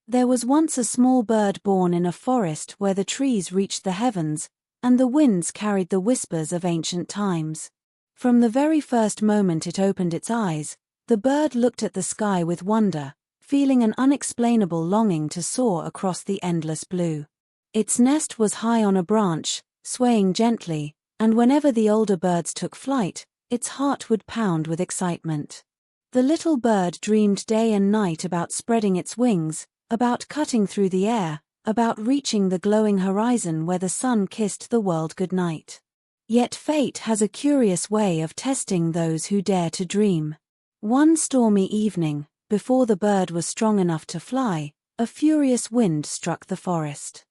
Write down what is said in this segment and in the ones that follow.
There was once a small bird born in a forest where the trees reached the heavens, and the winds carried the whispers of ancient times. From the very first moment it opened its eyes, the bird looked at the sky with wonder, feeling an unexplainable longing to soar across the endless blue. Its nest was high on a branch, swaying gently, and whenever the older birds took flight, its heart would pound with excitement. The little bird dreamed day and night about spreading its wings, about cutting through the air, about reaching the glowing horizon where the sun kissed the world goodnight. Yet fate has a curious way of testing those who dare to dream. One stormy evening, before the bird was strong enough to fly, a furious wind struck the forest.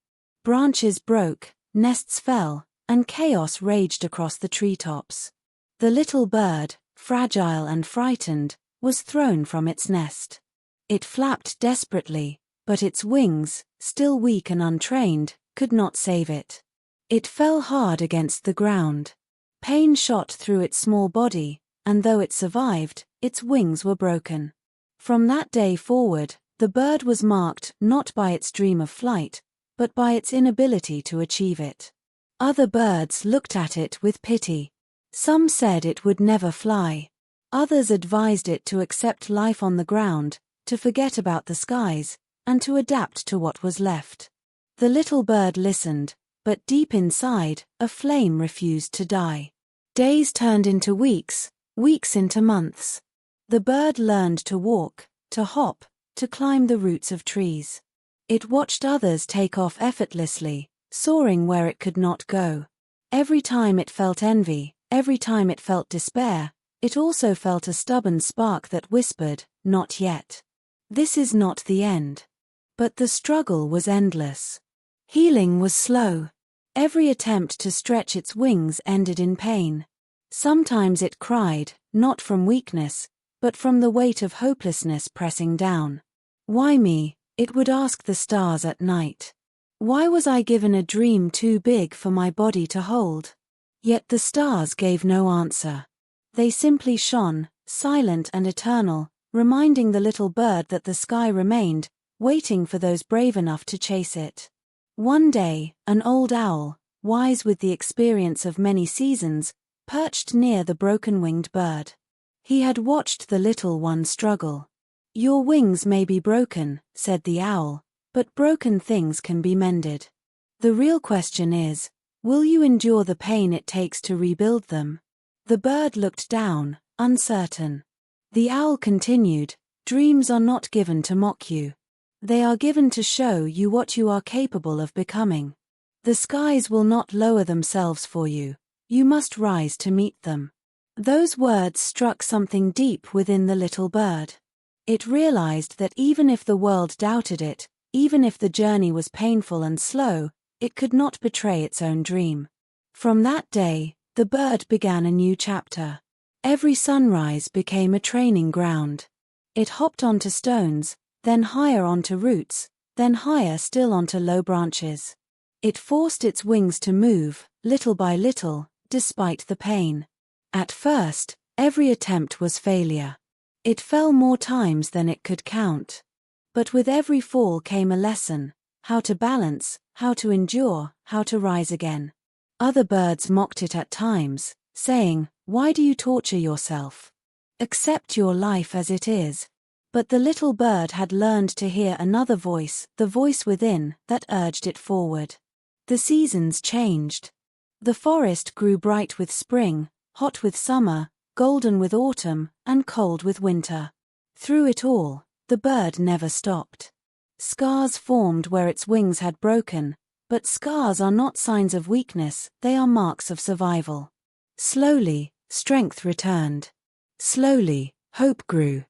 Branches broke, nests fell, and chaos raged across the treetops. The little bird, fragile and frightened, was thrown from its nest. It flapped desperately, but its wings, still weak and untrained, could not save it. It fell hard against the ground. Pain shot through its small body, and though it survived, its wings were broken. From that day forward, the bird was marked not by its dream of flight, but by its inability to achieve it. Other birds looked at it with pity. Some said it would never fly. Others advised it to accept life on the ground, to forget about the skies, and to adapt to what was left. The little bird listened, but deep inside, a flame refused to die. Days turned into weeks, weeks into months. The bird learned to walk, to hop, to climb the roots of trees. It watched others take off effortlessly, soaring where it could not go. Every time it felt envy, every time it felt despair, it also felt a stubborn spark that whispered, "Not yet. This is not the end." But the struggle was endless. Healing was slow. Every attempt to stretch its wings ended in pain. Sometimes it cried, not from weakness, but from the weight of hopelessness pressing down. "Why me?" it would ask the stars at night. "Why was I given a dream too big for my body to hold?" Yet the stars gave no answer. They simply shone, silent and eternal, reminding the little bird that the sky remained, waiting for those brave enough to chase it. One day, an old owl, wise with the experience of many seasons, perched near the broken-winged bird. He had watched the little one struggle. "Your wings may be broken," said the owl, "but broken things can be mended. The real question is, will you endure the pain it takes to rebuild them?" The bird looked down, uncertain. The owl continued, "Dreams are not given to mock you. They are given to show you what you are capable of becoming. The skies will not lower themselves for you. You must rise to meet them." Those words struck something deep within the little bird. It realized that even if the world doubted it, even if the journey was painful and slow, it could not betray its own dream. From that day, the bird began a new chapter. Every sunrise became a training ground. It hopped onto stones, then higher onto roots, then higher still onto low branches. It forced its wings to move, little by little, despite the pain. At first, every attempt was failure. It fell more times than it could count. But with every fall came a lesson: how to balance, how to endure, how to rise again. Other birds mocked it at times, saying, "Why do you torture yourself? Accept your life as it is." But the little bird had learned to hear another voice, the voice within, that urged it forward. The seasons changed. The forest grew bright with spring, hot with summer, golden with autumn, and cold with winter. Through it all, the bird never stopped. Scars formed where its wings had broken, but scars are not signs of weakness, they are marks of survival. Slowly, strength returned. Slowly, hope grew.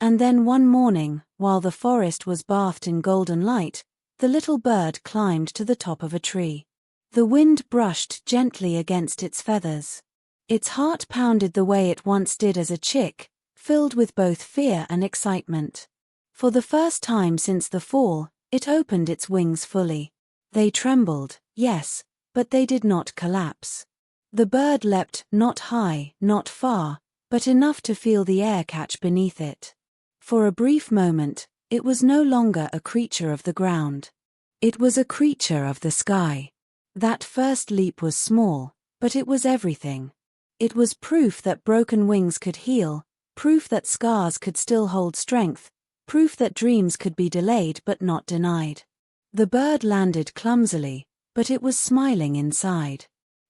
And then one morning, while the forest was bathed in golden light, the little bird climbed to the top of a tree. The wind brushed gently against its feathers. Its heart pounded the way it once did as a chick, filled with both fear and excitement. For the first time since the fall, it opened its wings fully. They trembled, yes, but they did not collapse. The bird leapt not high, not far, but enough to feel the air catch beneath it. For a brief moment, It was no longer a creature of the ground. It was a creature of the sky. That first leap was small, but it was everything. It was proof that broken wings could heal, proof that scars could still hold strength, proof that dreams could be delayed but not denied. The bird landed clumsily, but it was smiling inside.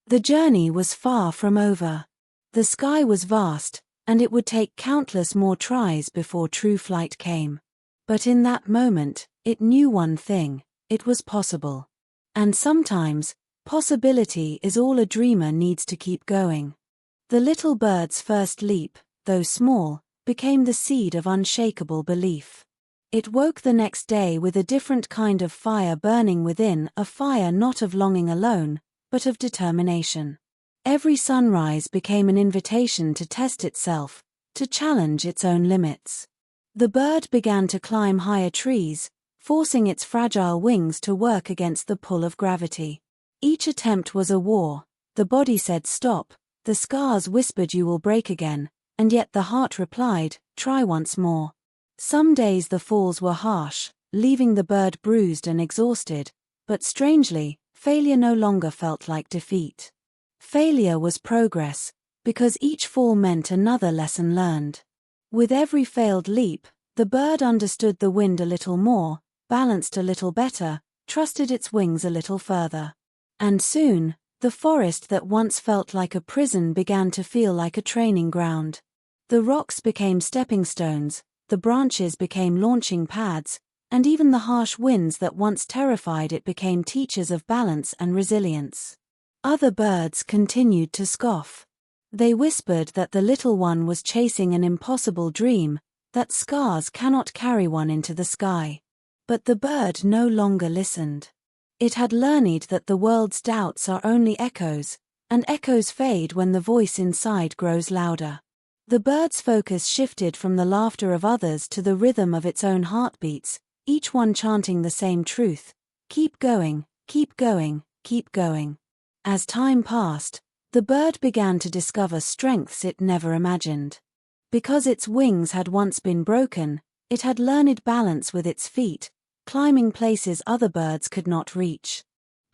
The journey was far from over. The sky was vast, and it would take countless more tries before true flight came. But in that moment, it knew one thing: it was possible. And sometimes, possibility is all a dreamer needs to keep going. The little bird's first leap, though small, became the seed of unshakable belief. It woke the next day with a different kind of fire burning within, a fire not of longing alone, but of determination. Every sunrise became an invitation to test itself, to challenge its own limits. The bird began to climb higher trees, forcing its fragile wings to work against the pull of gravity. Each attempt was a war. The body said stop, the scars whispered you will break again, and yet the heart replied, try once more. Some days the falls were harsh, leaving the bird bruised and exhausted, but strangely, failure no longer felt like defeat. Failure was progress, because each fall meant another lesson learned. With every failed leap, the bird understood the wind a little more, balanced a little better, trusted its wings a little further. And soon, the forest that once felt like a prison began to feel like a training ground. The rocks became stepping stones, the branches became launching pads, and even the harsh winds that once terrified it became teachers of balance and resilience. Other birds continued to scoff. They whispered that the little one was chasing an impossible dream, that scars cannot carry one into the sky. But the bird no longer listened. It had learned that the world's doubts are only echoes, and echoes fade when the voice inside grows louder. The bird's focus shifted from the laughter of others to the rhythm of its own heartbeats, each one chanting the same truth: keep going, keep going, keep going. As time passed, the bird began to discover strengths it never imagined. Because its wings had once been broken, it had learned balance with its feet, climbing places other birds could not reach.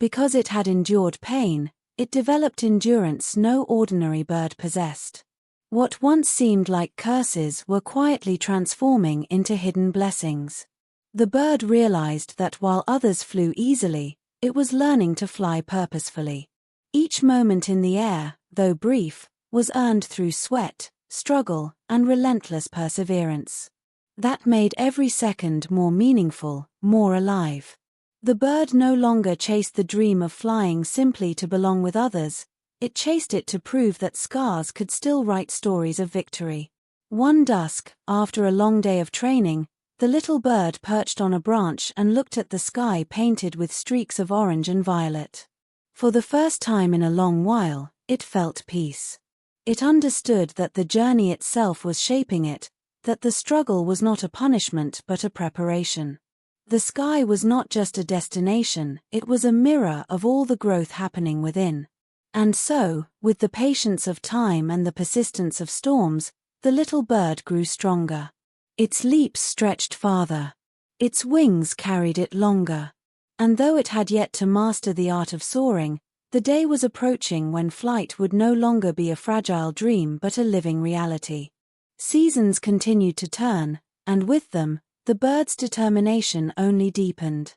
Because it had endured pain, it developed endurance no ordinary bird possessed. What once seemed like curses were quietly transforming into hidden blessings. The bird realized that while others flew easily, it was learning to fly purposefully. Each moment in the air, though brief, was earned through sweat, struggle, and relentless perseverance. That made every second more meaningful, more alive. The bird no longer chased the dream of flying simply to belong with others. It chased it to prove that scars could still write stories of victory. One dusk, after a long day of training, the little bird perched on a branch and looked at the sky painted with streaks of orange and violet. For the first time in a long while, it felt peace. It understood that the journey itself was shaping it, that the struggle was not a punishment but a preparation. The sky was not just a destination, it was a mirror of all the growth happening within. And so, with the patience of time and the persistence of storms, the little bird grew stronger. Its leaps stretched farther. Its wings carried it longer. And though it had yet to master the art of soaring, the day was approaching when flight would no longer be a fragile dream but a living reality. Seasons continued to turn, and with them, the bird's determination only deepened.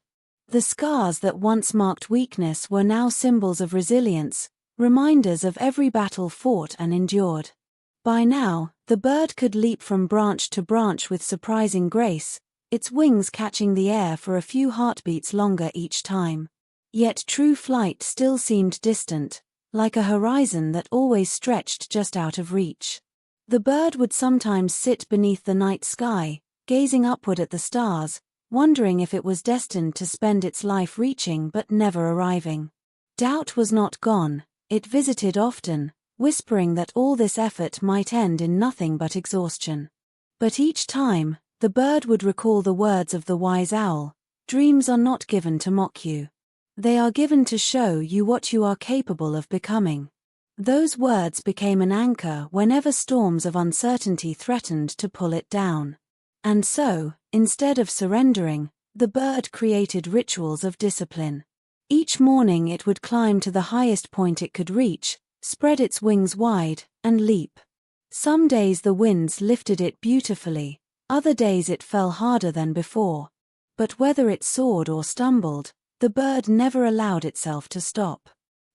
The scars that once marked weakness were now symbols of resilience, reminders of every battle fought and endured. By now, the bird could leap from branch to branch with surprising grace, its wings catching the air for a few heartbeats longer each time. Yet true flight still seemed distant, like a horizon that always stretched just out of reach. The bird would sometimes sit beneath the night sky, gazing upward at the stars, wondering if it was destined to spend its life reaching but never arriving. Doubt was not gone. It visited often, whispering that all this effort might end in nothing but exhaustion. But each time, the bird would recall the words of the wise owl: dreams are not given to mock you. They are given to show you what you are capable of becoming. Those words became an anchor whenever storms of uncertainty threatened to pull it down. And so, instead of surrendering, the bird created rituals of discipline. Each morning it would climb to the highest point it could reach, spread its wings wide, and leap. Some days the winds lifted it beautifully, other days it fell harder than before. But whether it soared or stumbled, the bird never allowed itself to stop.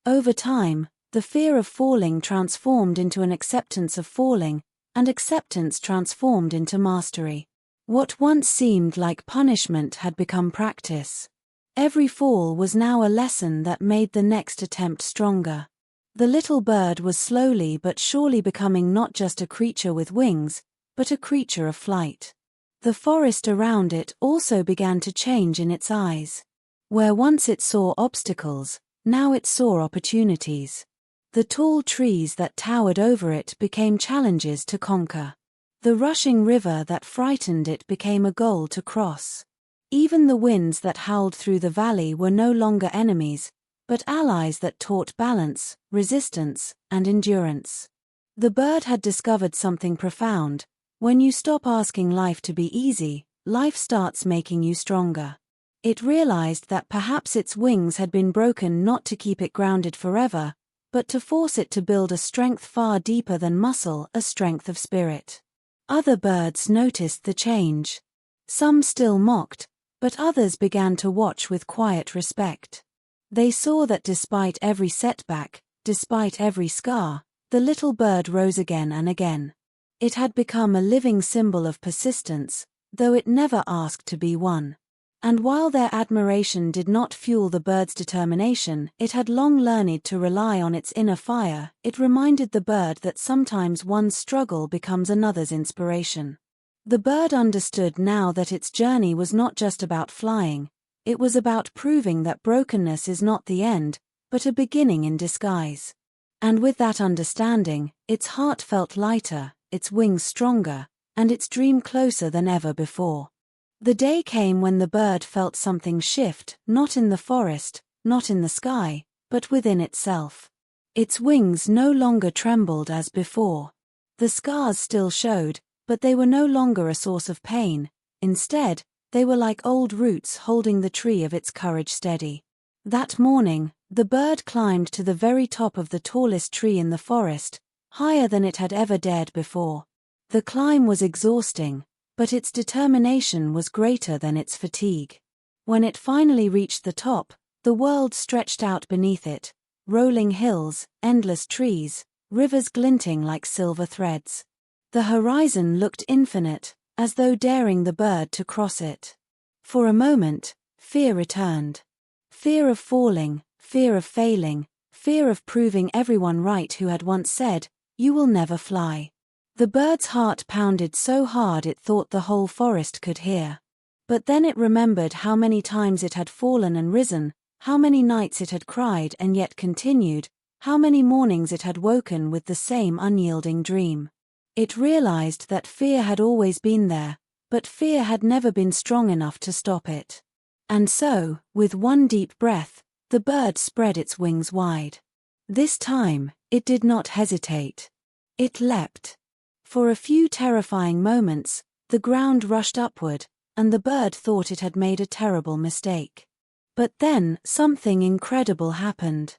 Over time, the fear of falling transformed into an acceptance of falling, and acceptance transformed into mastery. What once seemed like punishment had become practice. Every fall was now a lesson that made the next attempt stronger. The little bird was slowly but surely becoming not just a creature with wings, but a creature of flight. The forest around it also began to change in its eyes. Where once it saw obstacles, now it saw opportunities. The tall trees that towered over it became challenges to conquer. The rushing river that frightened it became a goal to cross. Even the winds that howled through the valley were no longer enemies, but allies that taught balance, resistance, and endurance. The bird had discovered something profound. When you stop asking life to be easy, life starts making you stronger. It realized that perhaps its wings had been broken not to keep it grounded forever, but to force it to build a strength far deeper than muscle, a strength of spirit. Other birds noticed the change. Some still mocked, but others began to watch with quiet respect. They saw that despite every setback, despite every scar, the little bird rose again and again. It had become a living symbol of persistence, though it never asked to be one. And while their admiration did not fuel the bird's determination, it had long learned to rely on its inner fire. It reminded the bird that sometimes one's struggle becomes another's inspiration. The bird understood now that its journey was not just about flying, it was about proving that brokenness is not the end, but a beginning in disguise. And with that understanding, its heart felt lighter, its wings stronger, and its dream closer than ever before. The day came when the bird felt something shift, not in the forest, not in the sky, but within itself. Its wings no longer trembled as before. The scars still showed, but they were no longer a source of pain. Instead, they were like old roots holding the tree of its courage steady. That morning, the bird climbed to the very top of the tallest tree in the forest, higher than it had ever dared before. The climb was exhausting, but its determination was greater than its fatigue. When it finally reached the top, the world stretched out beneath it, rolling hills, endless trees, rivers glinting like silver threads. The horizon looked infinite, as though daring the bird to cross it. For a moment, fear returned. Fear of falling, fear of failing, fear of proving everyone right who had once said, "You will never fly." The bird's heart pounded so hard it thought the whole forest could hear. But then it remembered how many times it had fallen and risen, how many nights it had cried and yet continued, how many mornings it had woken with the same unyielding dream. It realized that fear had always been there, but fear had never been strong enough to stop it. And so, with one deep breath, the bird spread its wings wide. This time, it did not hesitate. It leapt. For a few terrifying moments, the ground rushed upward, and the bird thought it had made a terrible mistake. But then, something incredible happened.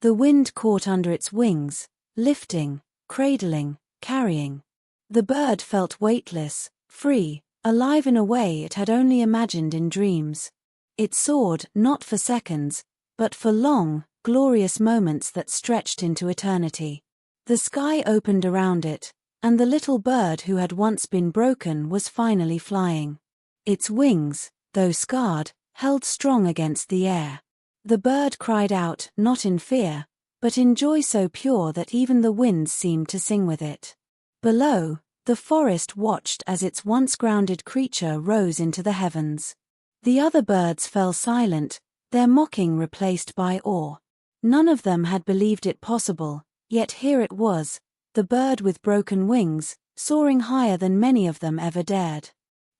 The wind caught under its wings, lifting, cradling, carrying. The bird felt weightless, free, alive in a way it had only imagined in dreams. It soared, not for seconds, but for long, glorious moments that stretched into eternity. The sky opened around it, and the little bird who had once been broken was finally flying. Its wings, though scarred, held strong against the air. The bird cried out, not in fear, but in joy so pure that even the winds seemed to sing with it. Below, the forest watched as its once grounded creature rose into the heavens. The other birds fell silent, their mocking replaced by awe. None of them had believed it possible, yet here it was, the bird with broken wings, soaring higher than many of them ever dared.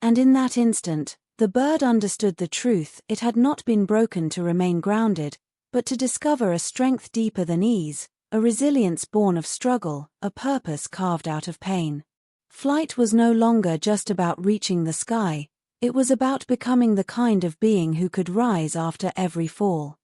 And in that instant, the bird understood the truth: it had not been broken to remain grounded, but to discover a strength deeper than ease, a resilience born of struggle, a purpose carved out of pain. Flight was no longer just about reaching the sky, it was about becoming the kind of being who could rise after every fall.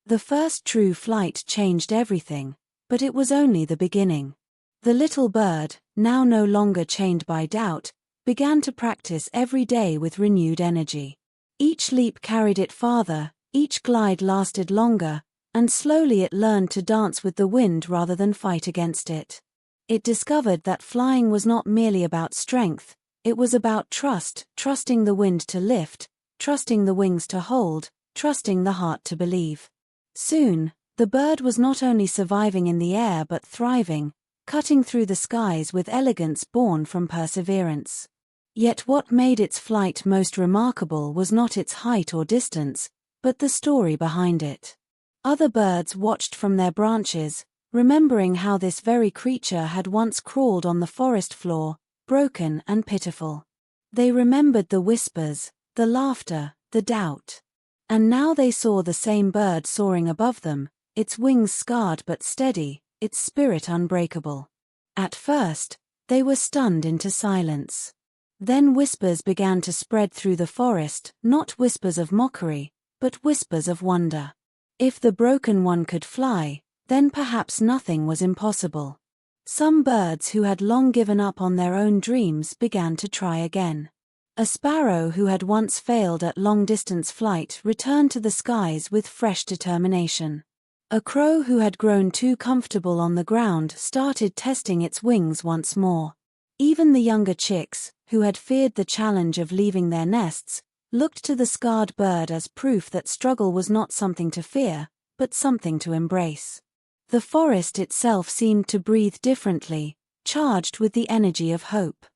The first true flight changed everything, but it was only the beginning. The little bird, now no longer chained by doubt, began to practice every day with renewed energy. Each leap carried it farther, each glide lasted longer, and slowly it learned to dance with the wind rather than fight against it. It discovered that flying was not merely about strength, it was about trust, trusting the wind to lift, trusting the wings to hold, trusting the heart to believe. Soon, the bird was not only surviving in the air but thriving, cutting through the skies with elegance born from perseverance. Yet what made its flight most remarkable was not its height or distance, but the story behind it. Other birds watched from their branches, remembering how this very creature had once crawled on the forest floor, broken and pitiful. They remembered the whispers, the laughter, the doubt. And now they saw the same bird soaring above them, its wings scarred but steady, its spirit unbreakable. At first, they were stunned into silence. Then whispers began to spread through the forest, not whispers of mockery, but whispers of wonder. If the broken one could fly, then perhaps nothing was impossible. Some birds who had long given up on their own dreams began to try again. A sparrow who had once failed at long-distance flight returned to the skies with fresh determination. A crow who had grown too comfortable on the ground started testing its wings once more. Even the younger chicks, who had feared the challenge of leaving their nests, looked to the scarred bird as proof that struggle was not something to fear, but something to embrace. The forest itself seemed to breathe differently, charged with the energy of hope.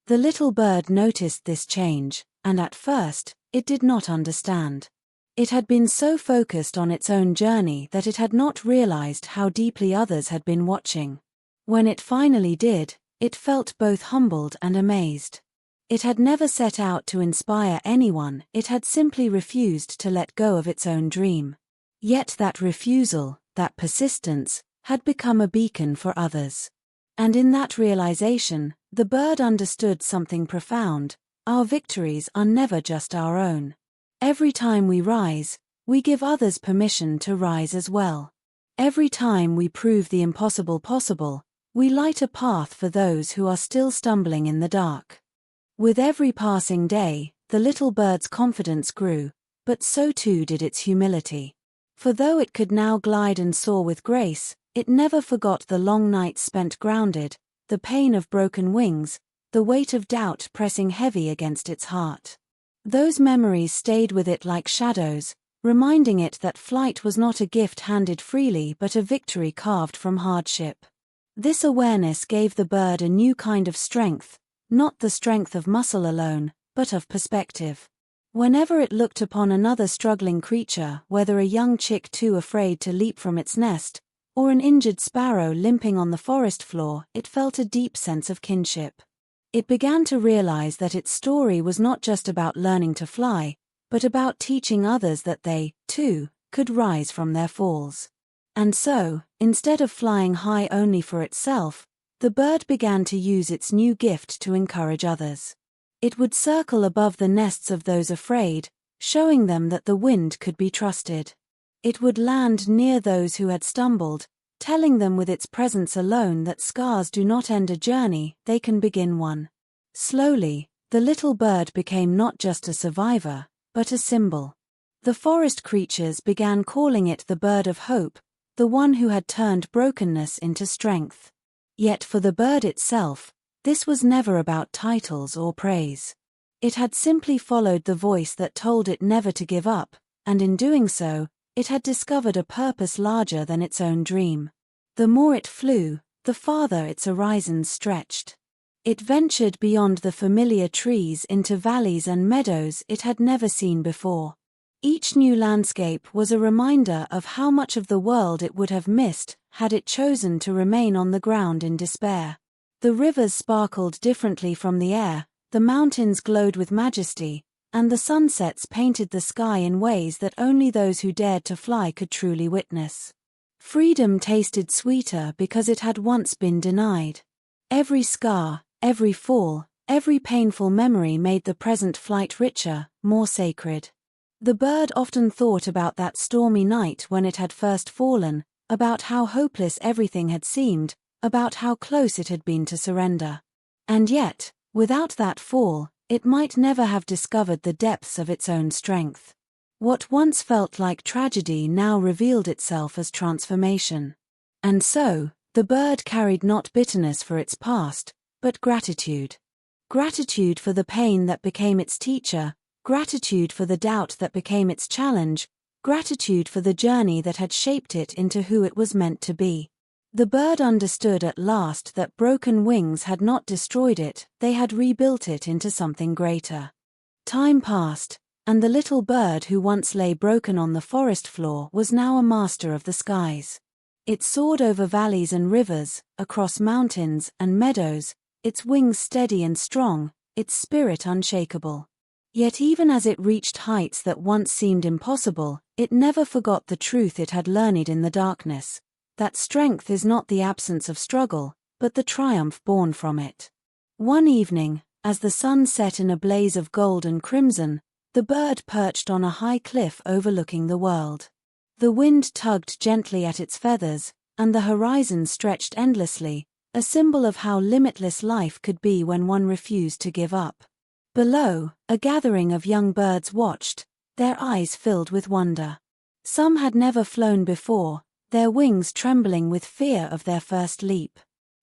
The little bird noticed this change, and at first, it did not understand. It had been so focused on its own journey that it had not realized how deeply others had been watching. When it finally did, it felt both humbled and amazed. It had never set out to inspire anyone, it had simply refused to let go of its own dream. Yet that refusal, that persistence, had become a beacon for others. And in that realization, the bird understood something profound: our victories are never just our own. Every time we rise, we give others permission to rise as well. Every time we prove the impossible possible, we light a path for those who are still stumbling in the dark. With every passing day, the little bird's confidence grew, but so too did its humility. For though it could now glide and soar with grace, it never forgot the long nights spent grounded, the pain of broken wings, the weight of doubt pressing heavy against its heart. Those memories stayed with it like shadows, reminding it that flight was not a gift handed freely but a victory carved from hardship. This awareness gave the bird a new kind of strength, not the strength of muscle alone, but of perspective. Whenever it looked upon another struggling creature, whether a young chick too afraid to leap from its nest, or an injured sparrow limping on the forest floor, it felt a deep sense of kinship. It began to realize that its story was not just about learning to fly, but about teaching others that they, too, could rise from their falls. And so, instead of flying high only for itself, the bird began to use its new gift to encourage others. It would circle above the nests of those afraid, showing them that the wind could be trusted. It would land near those who had stumbled, telling them with its presence alone that scars do not end a journey, they can begin one. Slowly, the little bird became not just a survivor, but a symbol. The forest creatures began calling it the bird of hope, the one who had turned brokenness into strength. Yet for the bird itself, this was never about titles or praise. It had simply followed the voice that told it never to give up, and in doing so, it had discovered a purpose larger than its own dream. The more it flew, the farther its horizons stretched. It ventured beyond the familiar trees into valleys and meadows it had never seen before. Each new landscape was a reminder of how much of the world it would have missed had it chosen to remain on the ground in despair. The rivers sparkled differently from the air, the mountains glowed with majesty, and the sunsets painted the sky in ways that only those who dared to fly could truly witness. Freedom tasted sweeter because it had once been denied. Every scar, Every fall, every painful memory made the present flight richer, more sacred. The bird often thought about that stormy night when it had first fallen, about how hopeless everything had seemed, about how close it had been to surrender. And yet, without that fall, it might never have discovered the depths of its own strength. What once felt like tragedy now revealed itself as transformation. And so, the bird carried not bitterness for its past, but gratitude. Gratitude for the pain that became its teacher, gratitude for the doubt that became its challenge, gratitude for the journey that had shaped it into who it was meant to be. The bird understood at last that broken wings had not destroyed it, they had rebuilt it into something greater. Time passed, and the little bird who once lay broken on the forest floor was now a master of the skies. It soared over valleys and rivers, across mountains and meadows, its wings steady and strong, its spirit unshakable. Yet even as it reached heights that once seemed impossible, it never forgot the truth it had learned in the darkness, that strength is not the absence of struggle, but the triumph born from it. One evening, as the sun set in a blaze of gold and crimson, the bird perched on a high cliff overlooking the world. The wind tugged gently at its feathers, and the horizon stretched endlessly, a symbol of how limitless life could be when one refused to give up. Below, a gathering of young birds watched, their eyes filled with wonder. Some had never flown before, their wings trembling with fear of their first leap.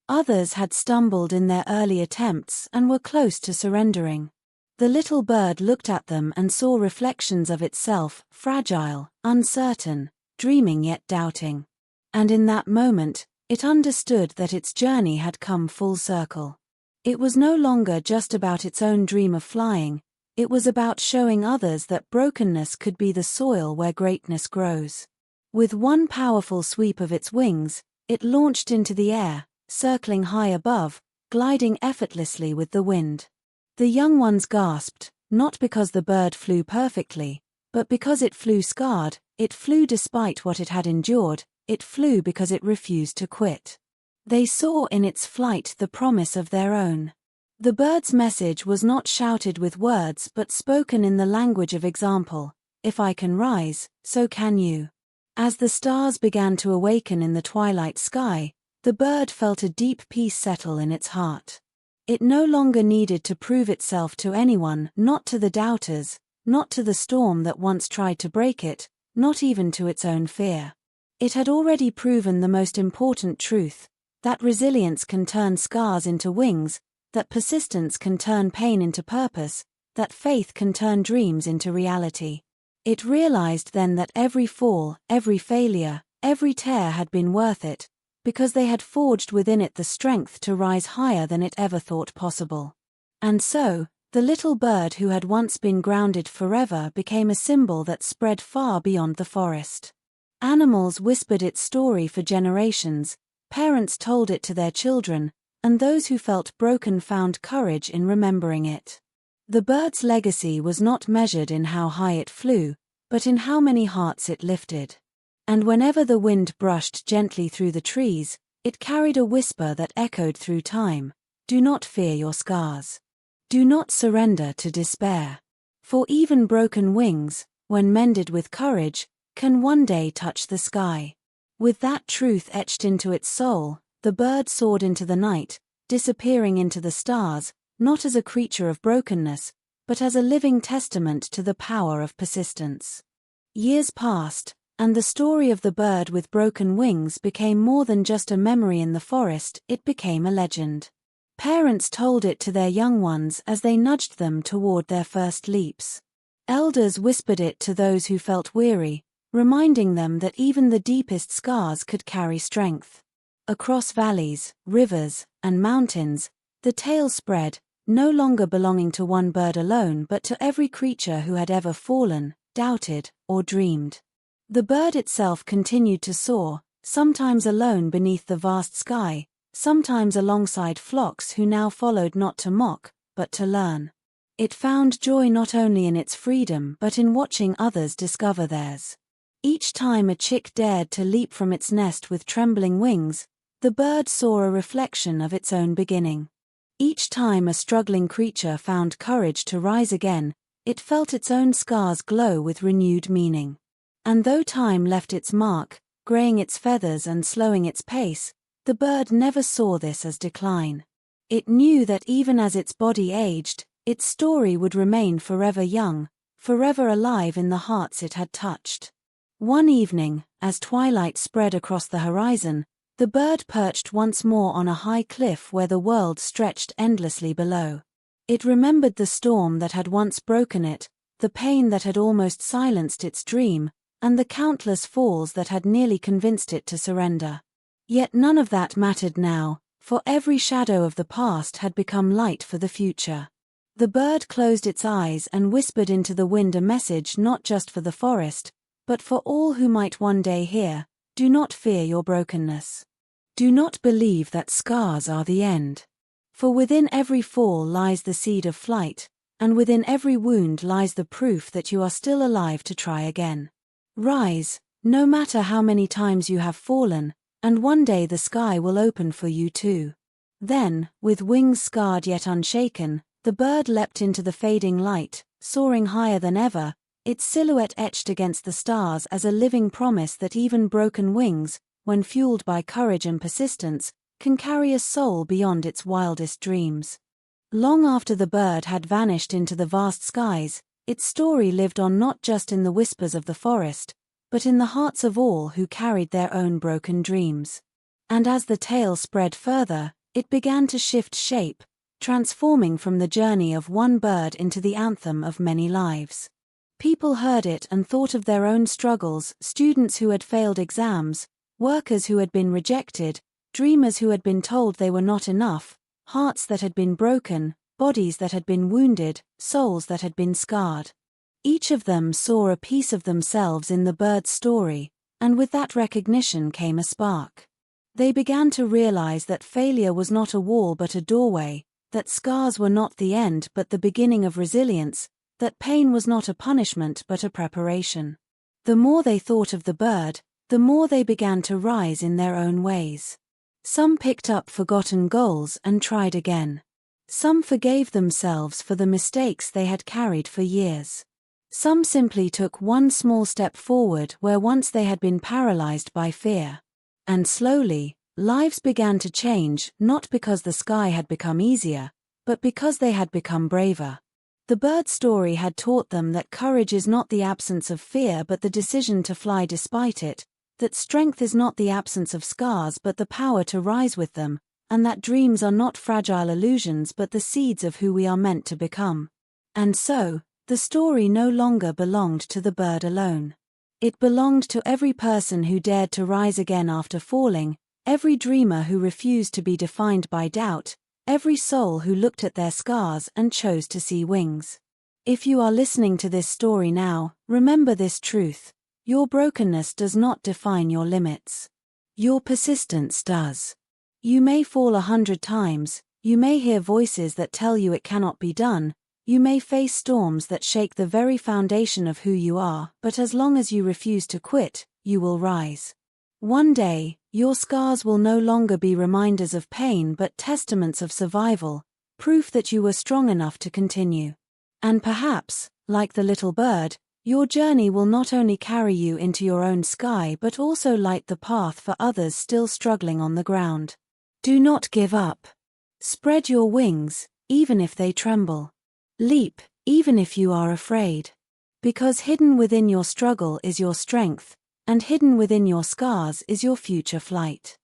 Others had stumbled in their early attempts and were close to surrendering. The little bird looked at them and saw reflections of itself, fragile, uncertain, dreaming yet doubting. And in that moment, it understood that its journey had come full circle. It was no longer just about its own dream of flying, it was about showing others that brokenness could be the soil where greatness grows. With one powerful sweep of its wings, it launched into the air, circling high above, gliding effortlessly with the wind. The young ones gasped, not because the bird flew perfectly, but because it flew scarred, it flew despite what it had endured, it flew because it refused to quit. They saw in its flight the promise of their own. The bird's message was not shouted with words but spoken in the language of example. If I can rise, so can you. As the stars began to awaken in the twilight sky, the bird felt a deep peace settle in its heart. It no longer needed to prove itself to anyone, not to the doubters, not to the storm that once tried to break it, not even to its own fear. It had already proven the most important truth, that resilience can turn scars into wings, that persistence can turn pain into purpose, that faith can turn dreams into reality. It realized then that every fall, every failure, every tear had been worth it, because they had forged within it the strength to rise higher than it ever thought possible. And so, the little bird who had once been grounded forever became a symbol that spread far beyond the forest. Animals whispered its story for generations, parents told it to their children, and those who felt broken found courage in remembering it. The bird's legacy was not measured in how high it flew, but in how many hearts it lifted. And whenever the wind brushed gently through the trees, it carried a whisper that echoed through time: do not fear your scars. Do not surrender to despair. For even broken wings, when mended with courage, can one day touch the sky. With that truth etched into its soul, the bird soared into the night, disappearing into the stars, not as a creature of brokenness, but as a living testament to the power of persistence. Years passed, and the story of the bird with broken wings became more than just a memory in the forest, it became a legend. Parents told it to their young ones as they nudged them toward their first leaps. Elders whispered it to those who felt weary, reminding them that even the deepest scars could carry strength. Across valleys, rivers, and mountains, the tale spread, no longer belonging to one bird alone but to every creature who had ever fallen, doubted, or dreamed. The bird itself continued to soar, sometimes alone beneath the vast sky, sometimes alongside flocks who now followed not to mock, but to learn. It found joy not only in its freedom but in watching others discover theirs. Each time a chick dared to leap from its nest with trembling wings, the bird saw a reflection of its own beginning. Each time a struggling creature found courage to rise again, it felt its own scars glow with renewed meaning. And though time left its mark, graying its feathers and slowing its pace, the bird never saw this as decline. It knew that even as its body aged, its story would remain forever young, forever alive in the hearts it had touched. One evening, as twilight spread across the horizon, the bird perched once more on a high cliff where the world stretched endlessly below. It remembered the storm that had once broken it, the pain that had almost silenced its dream, and the countless falls that had nearly convinced it to surrender. Yet none of that mattered now, for every shadow of the past had become light for the future. The bird closed its eyes and whispered into the wind a message not just for the forest, but for all who might one day hear: do not fear your brokenness. Do not believe that scars are the end. For within every fall lies the seed of flight, and within every wound lies the proof that you are still alive to try again. Rise, no matter how many times you have fallen, and one day the sky will open for you too. Then, with wings scarred yet unshaken, the bird leapt into the fading light, soaring higher than ever, its silhouette etched against the stars as a living promise that even broken wings, when fueled by courage and persistence, can carry a soul beyond its wildest dreams. Long after the bird had vanished into the vast skies, its story lived on not just in the whispers of the forest, but in the hearts of all who carried their own broken dreams. And as the tale spread further, it began to shift shape, transforming from the journey of one bird into the anthem of many lives. People heard it and thought of their own struggles: students who had failed exams, workers who had been rejected, dreamers who had been told they were not enough, hearts that had been broken, bodies that had been wounded, souls that had been scarred. Each of them saw a piece of themselves in the bird's story, and with that recognition came a spark. They began to realize that failure was not a wall but a doorway, that scars were not the end but the beginning of resilience, that pain was not a punishment but a preparation. The more they thought of the bird, the more they began to rise in their own ways. Some picked up forgotten goals and tried again. Some forgave themselves for the mistakes they had carried for years. Some simply took one small step forward where once they had been paralyzed by fear. And slowly, lives began to change, not because the sky had become easier, but because they had become braver. The bird story had taught them that courage is not the absence of fear but the decision to fly despite it, that strength is not the absence of scars but the power to rise with them, and that dreams are not fragile illusions but the seeds of who we are meant to become. And so, the story no longer belonged to the bird alone. It belonged to every person who dared to rise again after falling, every dreamer who refused to be defined by doubt, every soul who looked at their scars and chose to see wings. If you are listening to this story now, remember this truth: your brokenness does not define your limits. Your persistence does. You may fall 100 times, you may hear voices that tell you it cannot be done, you may face storms that shake the very foundation of who you are, but as long as you refuse to quit, you will rise. One day, your scars will no longer be reminders of pain but testaments of survival, proof that you were strong enough to continue. And perhaps, like the little bird, your journey will not only carry you into your own sky but also light the path for others still struggling on the ground. Do not give up. Spread your wings, even if they tremble. Leap, even if you are afraid. Because hidden within your struggle is your strength, and hidden within your scars is your future flight.